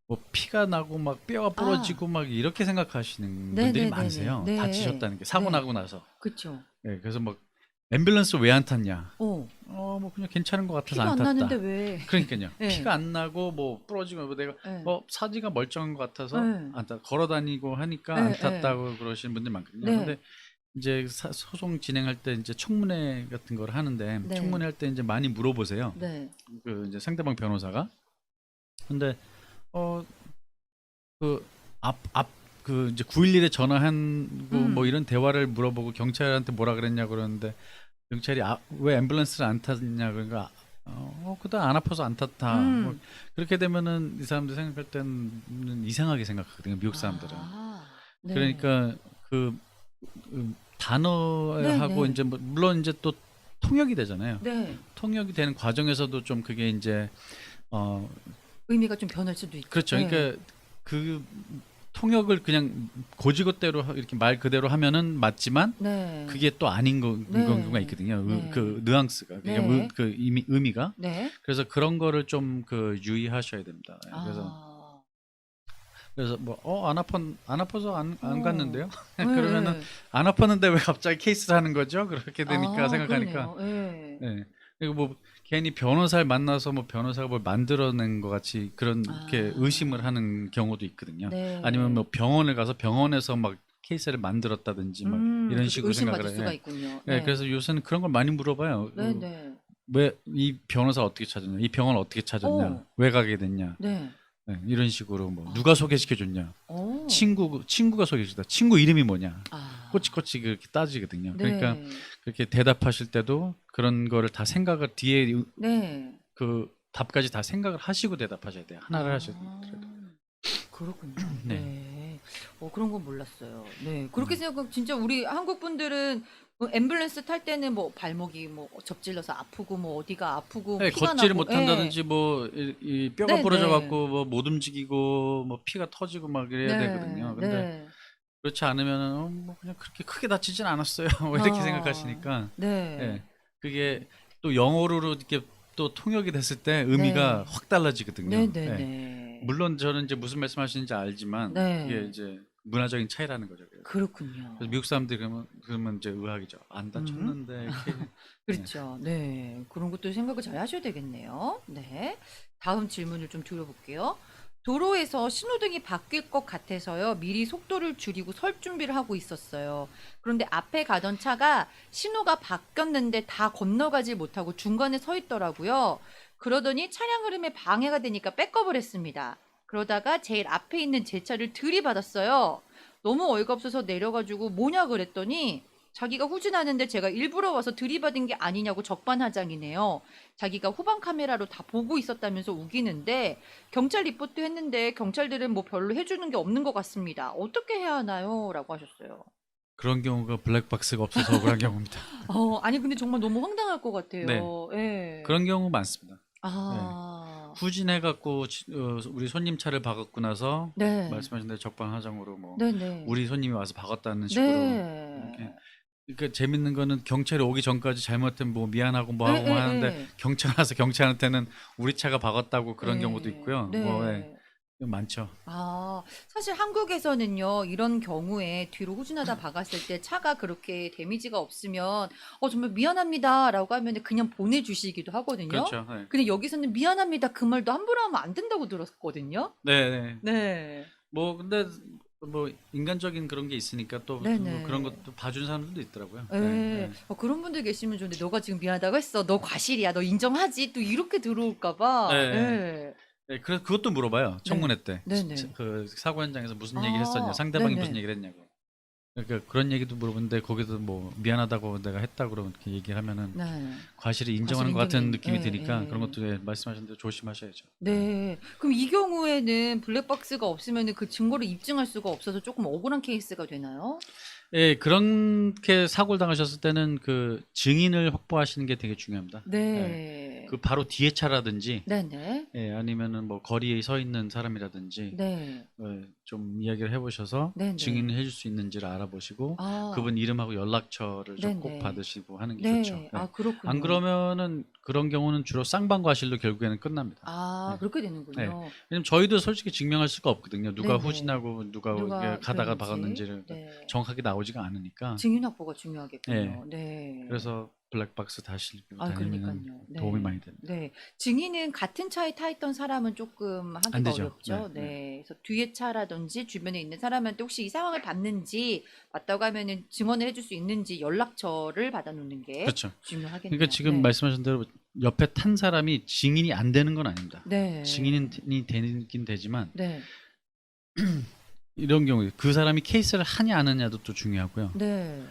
뭐 피가 나고 막 뼈가 부러지고 막 이렇게 생각하시는 네, 분들이 네, 네, 많으세요. 네. 다치셨다는 게 사고 네. 나고 나서. 그쵸. 네, 그래서 막 앰뷸런스 왜 안 탔냐? 어. 뭐 그냥 괜찮은 것 같아서 피가 안 안 탔다. 나는데 왜? 그러니까요. 네. 피가 안 나고 뭐 부러지고 뭐 내가 네. 뭐 사지가 멀쩡한 것 같아서 네. 안 탔. 걸어 다니고 하니까 네, 안 네. 탔다고 그러시는 분들 많거든요. 네. 근데 이제 소송 진행할 때 이제 청문회 같은 걸 하는데 네. 청문회 할 때 이제 많이 물어보세요. 네. 그 이제 상대방 변호사가. 근데 그 이제 911에 전화한 뭐 이런 대화를 물어보고 경찰한테 뭐라 그랬냐 그러는데 경찰이 왜 앰뷸런스를 안 탔냐 그러니까 그다 안 아파서 안 탔다. 뭐 그렇게 되면은 이 사람들 생각할 때는 이상하게 생각하거든요. 미국 사람들은. 네. 그러니까 그 단어하고 네, 네. 이제 물론 이제 또 통역이 되잖아요. 네. 통역이 되는 과정에서도 좀 그게 이제 의미가 좀 변할 수도 있고. 그렇죠. 네. 그러니까 그 통역을 그냥 고지고대로 이렇게 말 그대로 하면은 맞지만 네. 그게 또 아닌 네. 경우가 있거든요. 네. 그 뉘앙스가 그게 네. 그 의미가. 네. 그래서 그런 거를 좀 그 유의하셔야 됩니다. 그래서 뭐 안 아파서 안 갔는데요. 그러면은 네. 안 아팠는데 왜 갑자기 케이스를 하는 거죠? 그렇게 되니까 생각하니까. 그러네요. 네. 네. 그리고 뭐 괜히 변호사를 만나서 뭐 변호사가 뭘 만들어낸 것 같이 그렇게 의심을 하는 경우도 있거든요. 네. 아니면 뭐 병원을 가서 병원에서 막 케이스를 만들었다든지 막 이런 식으로 생각을 의심받을 수가 해요. 있군요. 네. 그래서 요새는 그런 걸 많이 물어봐요. 네, 네. 왜 이 변호사 어떻게 찾았냐? 이 병원 어떻게 찾았냐? 왜 가게 됐냐? 네. 네, 이런 식으로 뭐 누가 소개시켜줬냐? 오. 친구가 소개시켰다. 친구 이름이 뭐냐? 아. 꼬치꼬치 그렇게 따지거든요. 네. 그러니까 그렇게 대답하실 때도 그런 거를 다 생각을 뒤에 네. 그 답까지 다 생각을 하시고 대답하셔야 돼요. 하나를 하셔야 돼요. 그렇군요. 네. 네. 그런 건 몰랐어요. 네. 그렇게 생각하면 진짜 우리 한국 분들은 뭐 앰뷸런스 탈 때는 뭐 발목이 뭐 접질러서 아프고 뭐 어디가 아프고 네, 피가 걷지를 나고 못한다든지 뭐 이 뼈가 네, 부러져 네. 갖고 뭐 못 움직이고 뭐 피가 터지고 막 이래야 되거든요. 근데 네. 그렇지 않으면은 뭐 그냥 그렇게 크게 다치진 않았어요. 뭐 이렇게 생각하시니까. 네. 네. 그게 또 영어로 이렇게 또 통역이 됐을 때 의미가 네. 확 달라지거든요. 네, 네, 네. 네. 물론 저는 이제 무슨 말씀하시는지 알지만 네. 그게 이제 문화적인 차이라는 거죠. 그렇군요. 그래서 미국 사람들이 그러면 이제 의학이죠. 안 다쳤는데 이렇게. 그렇죠. 네. 그런 것도 생각을 잘 하셔야 되겠네요. 네. 다음 질문을 좀 드려볼게요. 도로에서 신호등이 바뀔 것 같아서요. 미리 속도를 줄이고 설 준비를 하고 있었어요. 그런데 앞에 가던 차가 신호가 바뀌었는데 다 건너가지 못하고 중간에 서 있더라고요. 그러더니 차량 흐름에 방해가 되니까 백업을 했습니다. 그러다가 제일 앞에 있는 제 차를 들이받았어요. 너무 어이가 없어서 내려가지고 뭐냐 그랬더니 자기가 후진하는데 제가 일부러 와서 들이받은 게 아니냐고 적반하장이네요. 자기가 후방 카메라로 다 보고 있었다면서 우기는데 경찰 리포트 했는데 경찰들은 뭐 별로 해주는 게 없는 것 같습니다. 어떻게 해야 하나요? 라고 하셨어요. 그런 경우가 블랙박스가 없어서 억울한 경우입니다. 아니 근데 정말 너무 황당할 것 같아요. 네. 예. 그런 경우 많습니다. 후진해갖고 우리 손님 차를 박았고 나서 네. 말씀하신 대로 적반하장으로 뭐 네네. 우리 손님이 와서 박았다는 식으로 이렇게. 그러니까 재밌는 거는 경찰이 오기 전까지 잘못하면 뭐 미안하고 뭐 하고 하는데 경찰 와서 경찰한테는 우리 차가 박았다고 그런 경우도 있고요. 네. 뭐 많죠. 사실 한국에서는요, 이런 경우에 뒤로 후진하다 박았을 때 차가 그렇게 데미지가 없으면, 정말 미안합니다라고 하면 그냥 보내주시기도 하거든요. 그렇죠. 네. 근데 여기서는 미안합니다 그 말도 함부로 하면 안 된다고 들었거든요. 네. 네. 뭐 근데 뭐 인간적인 그런 게 있으니까 또 네네. 뭐 그런 것도 봐주는 사람들도 있더라고요. 예. 네, 네. 그런 분들 계시면 좋은데 너가 지금 미안하다고 했어. 너 과실이야. 너 인정하지? 또 이렇게 들어올까 봐. 네. 예. 네, 그래서 그것도 물어봐요. 네. 청문회 때. 네네. 그 사고 현장에서 무슨 얘기를 했었냐, 아. 상대방이 네네. 무슨 얘기를 했냐고. 그러니까 그런 얘기도 물어보는데 거기서 뭐 미안하다고 내가 했다 그러면 이렇게 얘기를 하면은 네. 과실을 과실 인정하는 것 같은 인정인 느낌이 예 드니까 그런 예. 것도 예, 말씀하신 대로 조심하셔야죠. 네. 그럼 이 경우에는 블랙박스가 없으면은 그 증거를 입증할 수가 없어서 조금 억울한 케이스가 되나요? 예, 그렇게 사고를 당하셨을 때는 그 증인을 확보하시는 게 되게 중요합니다. 예. 네. 그 바로 뒤에 차라든지 네네. 예, 아니면은 뭐 거리에 서 있는 사람이라든지 네. 좀 이야기를 해보셔서 네네. 증인을 해줄 수 있는지를 알아보시고 아. 그분 이름하고 연락처를 좀 꼭 네네. 받으시고 하는 게 네. 좋죠. 네. 아 안 그렇군요. 그러면은 그런 경우는 주로 쌍방과실로 결국에는 끝납니다. 아 네. 그렇게 네. 되는군요. 왜냐면 저희도 솔직히 증명할 수가 없거든요. 누가 네네. 후진하고 누가 누가 가다가 그랬는지. 박았는지를 네. 정확하게 나오지가 않으니까. 증인 확보가 네. 중요하겠군요. 네. 그래서 블랙박스 다시고 아 다니면은 그러니깐요. 도움이 네. 많이 됩니다. 네. 증인은 같은 차에 타 있던 사람은 조금 안 하기가 되죠. 어렵죠. 네. 네. 그래서 뒤에 차라든지 주변에 있는 사람한테 혹시 이 상황을 봤는지 맞다고 하면은 증언을 해줄 수 있는지 연락처를 받아놓는 게 그렇죠. 중요하겠네요. 그러니까 지금 네. 말씀하신 대로 옆에 탄 사람이 증인이 안 되는 건 아닙니다. 네. 증인이 되긴 되지만 네. 이런 경우에 그 사람이 케이스를 하냐 안 하냐도 또 중요하고요. 네.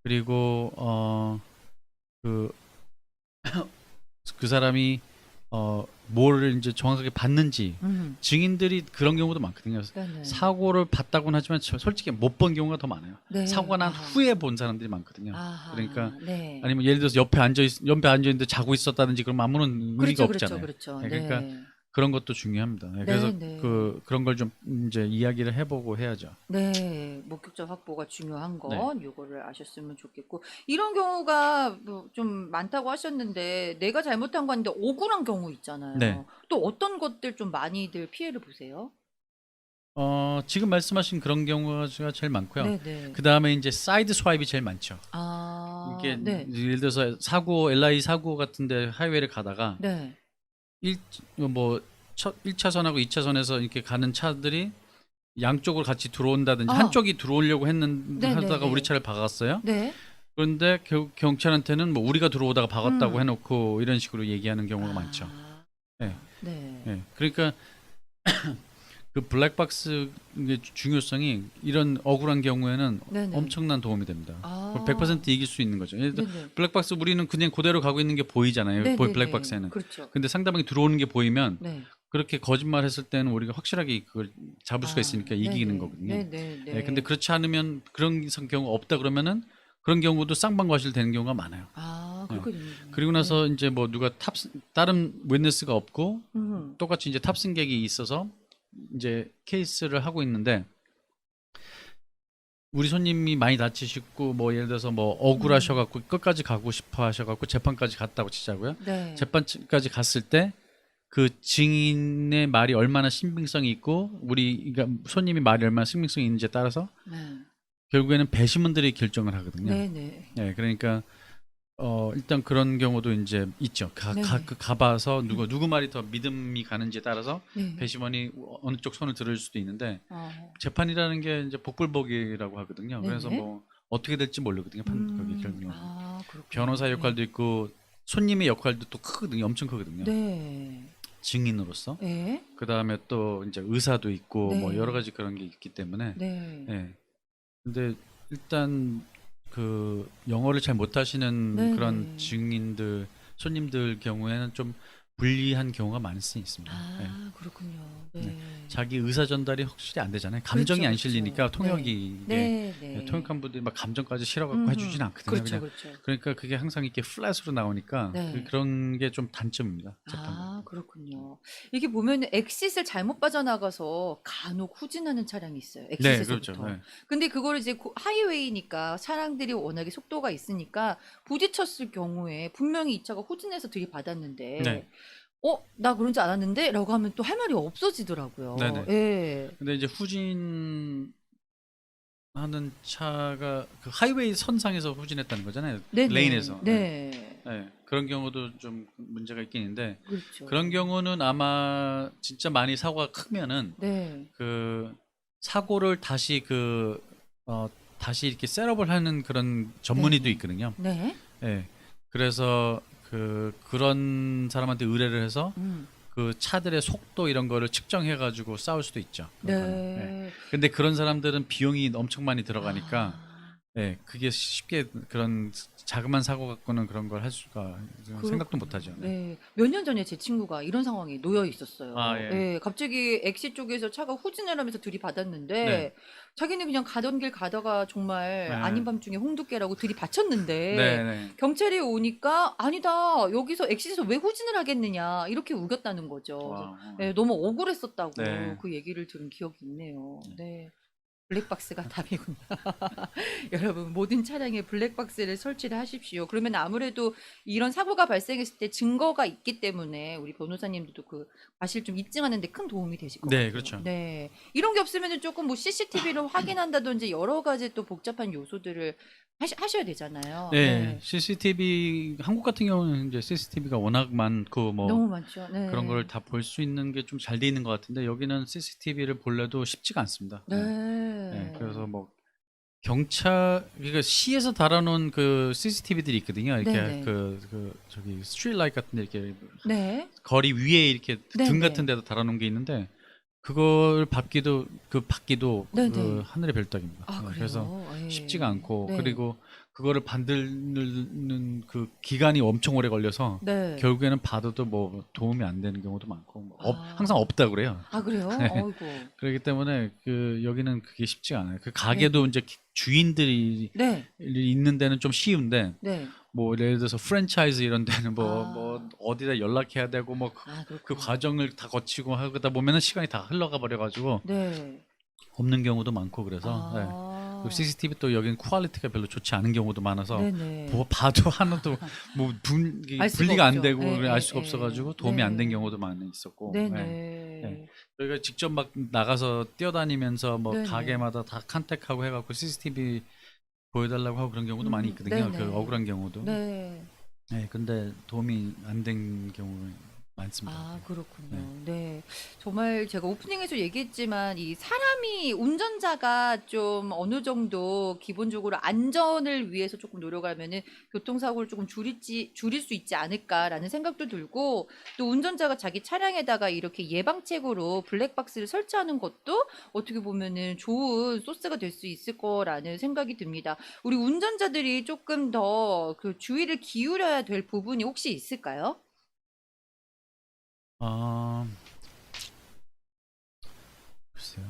그리고 그, 그 사람이 뭐를 이제 정확하게 봤는지 증인들이 그런 경우도 많거든요. 네네. 사고를 봤다고는 하지만 솔직히 못 본 경우가 더 많아요. 네. 사고가 난 아하. 후에 본 사람들이 많거든요. 아하. 그러니까 네. 아니면 예를 들어서 옆에 앉아 있는데 자고 있었다든지 그러면 아무런 의미가 그렇죠, 없잖아요. 그렇죠. 네, 네. 그러니까 그런 것도 중요합니다. 네, 그래서 네. 그런 걸 좀 이제 이야기를 해보고 해야죠. 네, 목격자 확보가 중요한 네. 건 요거를 아셨으면 좋겠고 이런 경우가 뭐 좀 많다고 하셨는데 내가 잘못한 거 아닌데 억울한 경우 있잖아요. 네. 또 어떤 것들 좀 많이들 피해를 보세요? 지금 말씀하신 그런 경우가 제일 많고요. 네네. 그 다음에 이제 사이드 스와입이 제일 많죠. 아, 이게 네, 예를 들어서 LA 사고 같은데 하이웨이를 가다가 네, 뭐 1차선하고 2차선에서 이렇게 가는 차들이 양쪽으로 같이 들어온다든지 아. 한쪽이 들어오려고 했는데 네네네. 하다가 우리 차를 박았어요. 네. 그런데 경찰한테는 뭐 우리가 들어오다가 박았다고 음. 해놓고 이런 식으로 얘기하는 경우가 많죠. 네. 네. 네. 그러니까 그 블랙박스의 중요성이 이런 억울한 경우에는 네네. 엄청난 도움이 됩니다. 아. 100% 이길 수 있는 거죠. 예를 들어 네네. 블랙박스 우리는 그냥 그대로 가고 있는 게 보이잖아요. 네네네. 블랙박스에는. 그렇죠. 근데 상대방이 들어오는 게 보이면 네. 그렇게 거짓말했을 때는 우리가 확실하게 그걸 잡을 수가 아, 있으니까 이기는 네네. 거거든요. 네네네. 네, 근데 그렇지 않으면 그런 경우가 없다 그러면은 그런 경우도 쌍방과실 되는 경우가 많아요. 아, 그렇게 되는군요. 그리고 나서 이제 뭐 누가 다른 윈네스가 없고 네. 똑같이 이제 탑승객이 있어서 이제 케이스를 하고 있는데 우리 손님이 많이 다치시고 뭐 예를 들어서 뭐 억울하셔갖고 끝까지 가고 싶어 하셔갖고 재판까지 갔다고 치자고요. 네. 재판까지 갔을 때 그 증인의 말이 얼마나 신빙성이 있고 그러니까 손님이 말이 얼마나 신빙성이 있는지에 따라서 네. 결국에는 배심원들이 결정을 하거든요. 네네. 네, 그러니까 일단 그런 경우도 이제 있죠. 네네. 가봐서 누구 말이 더 믿음이 가는지에 따라서 네. 배심원이 어느 쪽 손을 들을 수도 있는데 어. 재판이라는 게 이제 복불복이라고 하거든요. 네네. 그래서 뭐 어떻게 될지 모르거든요. 거기 결국은 아, 그렇군요. 변호사 역할도 있고 손님의 역할도 또 크거든요. 엄청 크거든요. 네. 증인으로서. 네. 그 다음에 또 이제 의사도 있고 네. 뭐 여러 가지 그런 게 있기 때문에. 네. 예. 근데 일단 그 영어를 잘 못하시는 네네. 그런 증인들 손님들 경우에는 좀 불리한 경우가 많을 수 있습니다. 예. 아, 그렇군요. 네. 네. 자기 의사 전달이 확실히 안 되잖아요. 감정이 그렇죠, 안 그렇죠. 실리니까 통역이 이게 네, 네. 통역한 분들이 막 감정까지 실어갖고 해주진 않거든요. 그렇죠, 그냥. 그렇죠. 그러니까 그게 항상 이렇게 플랫으로 나오니까 네. 그런 게 좀 단점입니다. 아, 재판. 그렇군요. 이게 보면은 엑싯을 잘못 빠져나가서 간혹 후진하는 차량이 있어요. 네, 엑싯에서부터. 그렇죠. 네. 근데 그거를 이제 하이웨이니까 차량들이 워낙에 속도가 있으니까 부딪혔을 경우에 분명히 이 차가 후진해서 들이받았는데 네. 나 그런지 않았는데? 라고 하면 또 할 말이 없어지더라고요. 네네. 예. 근데 이제 후진하는 차가 그 하이웨이 선상에서 후진했다는 거잖아요. 네네. 레인에서. 네. 네. 그런 경우도 좀 문제가 있긴 있는데 그렇죠. 그런 경우는 아마 진짜 많이 사고가 크면은 네. 그 사고를 다시 다시 이렇게 셋업을 하는 그런 전문의도 네. 있거든요. 네. 예. 그래서 그런 사람한테 의뢰를 해서 음. 그 차들의 속도 이런 거를 측정해 가지고 싸울 수도 있죠. 그런 거는. 예. 네. 근데 그런 사람들은 비용이 엄청 많이 들어가니까 아, 예, 그게 쉽게 그런 자그마한 사고 갖고는 그런 걸 할 수가 생각도 못 그렇군요. 하죠. 네. 네. 몇 년 전에 제 친구가 이런 상황에 놓여 있었어요. 아, 예. 예. 갑자기 엑시 쪽에서 차가 후진을 하면서 네. 들이받았는데 자기는 그냥 가던 길 가다가 정말 네. 아닌 밤중에 홍두깨라고 들이받쳤는데 네, 네. 경찰이 오니까 "아니다. 여기서 엑시에서 왜 후진을 하겠느냐." 이렇게 우겼다는 거죠. 그래서 와. 예, 너무 억울했었다고 네. 그 얘기를 들은 기억이 있네요. 네. 블랙박스가 답이군요. 여러분 모든 차량에 블랙박스를 설치를 하십시오. 그러면 아무래도 이런 사고가 발생했을 때 증거가 있기 때문에 우리 변호사님들도 그 과실 좀 입증하는 데 큰 도움이 되실 것 네, 같아요. 그렇죠. 네. 이런 게 없으면은 조금 뭐 CCTV를 확인한다든지 여러 가지 또 복잡한 요소들을 하셔야 되잖아요. 네, CCTV 한국 같은 경우는 이제 CCTV가 워낙 많고 뭐 너무 많죠. 네. 그런 걸 다 볼 수 있는 게 좀 잘 돼 있는 것 같은데 여기는 CCTV를 볼래도 쉽지가 않습니다. 네. 네, 그래서 뭐 경찰 그러니까 시에서 달아놓은 그 CCTV들이 있거든요. 이렇게 네네. 저기 스트리트 라이트 같은데 이렇게 네. 거리 위에 이렇게 네네. 등 같은 데도 달아놓은 게 있는데 그걸 받기도 네네. 하늘의 별따기입니다. 아, 네, 그래요? 그래서 예. 쉽지가 않고 네. 그리고 그거를 만드는 그 기간이 엄청 오래 걸려서 네. 결국에는 받아도 뭐 도움이 안 되는 경우도 많고 뭐 아. 항상 없다 그래요. 아, 그래요? 네. 어이구. 그렇기 때문에 여기는 그게 쉽지가 않아요. 그 가게도 이제 주인들이 네. 있는 데는 좀 쉬운데 네. 뭐 예를 들어서 프랜차이즈 이런 데는 뭐 아. 어디다 연락해야 되고 뭐 아, 그 그렇군요. 과정을 다 거치고 하다 보면은 시간이 다 흘러가 버려 가지고 네. 없는 경우도 많고 그래서 네. 아. 그리고 CCTV 또 여기는 퀄리티가 별로 좋지 않은 경우도 많아서 네네. 봐도 하나도 뭐 알 수가 분리가 안 없죠. 되고 예, 알 예, 수가 예. 없어가지고 도움이 안 된 네. 경우도 많이 있었고 네네. 네. 저희가 직접 막 나가서 뛰어다니면서 뭐 네네. 가게마다 다 컨택하고 해갖고 CCTV 보여달라고 하고 그런 경우도 많이 있거든요. 네네. 그 억울한 경우도. 네. 네, 근데 도움이 안 된 경우 많습니다. 아, 그렇군요. 네. 정말 제가 오프닝에서 얘기했지만 이 사람이 운전자가 좀 어느 정도 기본적으로 안전을 위해서 조금 노력하면은 교통사고를 조금 줄일 수 있지 않을까라는 생각도 들고 또 운전자가 자기 차량에다가 이렇게 예방책으로 블랙박스를 설치하는 것도 어떻게 보면은 좋은 소스가 될 수 있을 거라는 생각이 듭니다. 우리 운전자들이 조금 더 그 주의를 기울여야 될 부분이 혹시 있을까요? 아, 글쎄요.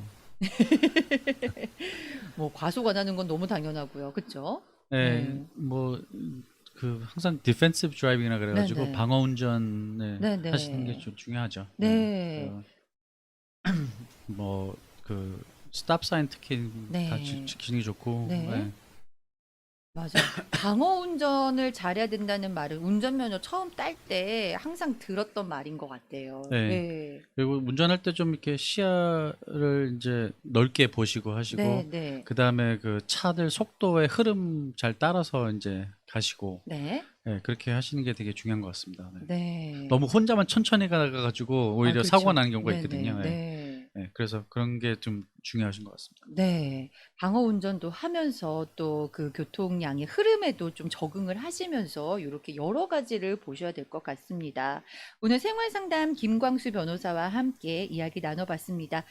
뭐 과속 안 하는 건 너무 당연하고요. 그쵸? 네, 네. 뭐 항상 디펜시브 드라이빙이라 그래가지고 네네. 방어 운전을 네네. 하시는 게 좀 중요하죠. 네. 뭐그 스탑 사인 특히 다 네. 지키는 게 좋고. 네. 네. 맞아요. 방어 운전을 잘해야 된다는 말은 운전면허 처음 딸 때 항상 들었던 말인 것 같아요. 네. 네. 그리고 운전할 때 좀 이렇게 시야를 이제 넓게 보시고 하시고 네, 네. 그다음에 그 차들 속도의 흐름 잘 따라서 이제 가시고 네. 네, 그렇게 하시는 게 되게 중요한 것 같습니다. 네. 네. 너무 혼자만 천천히 가가지고 오히려 그렇죠. 사고가 나는 경우가 네, 있거든요. 네, 네. 네. 네, 그래서 그런 게 좀 중요하신 것 같습니다. 네. 방어 운전도 하면서 또 그 교통량의 흐름에도 좀 적응을 하시면서 이렇게 여러 가지를 보셔야 될 것 같습니다. 오늘 생활상담 김광수 변호사와 함께 이야기 나눠봤습니다.